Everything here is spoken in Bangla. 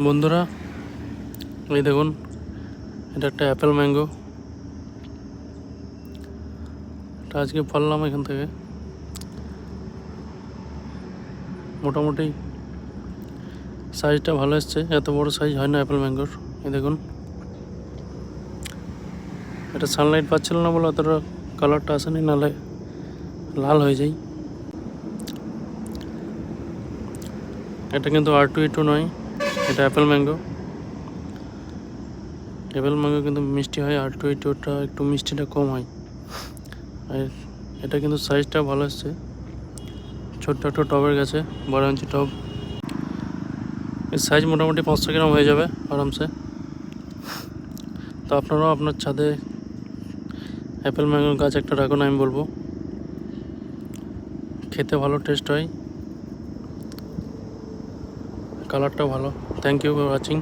বন্ধুরা, এই দেখুন, এটা একটা অ্যাপেল ম্যাঙ্গো। এটা আজকে ফললাম এখান থেকে। মোটামুটি সাইজটা ভালো এসছে, এত বড় সাইজ হয় না অ্যাপেল ম্যাঙ্গোর। এই দেখুন, এটা সানলাইট পাচ্ছিল না বলে অতটা কালারটা আসেনি, নাহলে লাল হয়ে যায়। এটা কিন্তু R22 নয়, এটা অ্যাপেল ম্যাঙ্গো। অ্যাপেল ম্যাঙ্গো কিন্তু মিষ্টি হয়, R22টা একটু মিষ্টিটা কম হয়। আর এটা কিন্তু সাইজটা ভালো এসছে, ছোট্ট একটা টবের গাছে, 12 ইঞ্চি টব। এর সাইজ মোটামুটি 500 গ্রাম হয়ে যাবে আরামসে। তো আপনারাও আপনার ছাদে অ্যাপেল ম্যাঙ্গোর গাছ একটা রাখুন, আমি বলবো। খেতে ভালো টেস্ট হয়, কালারটাও ভালো। Thank you for watching.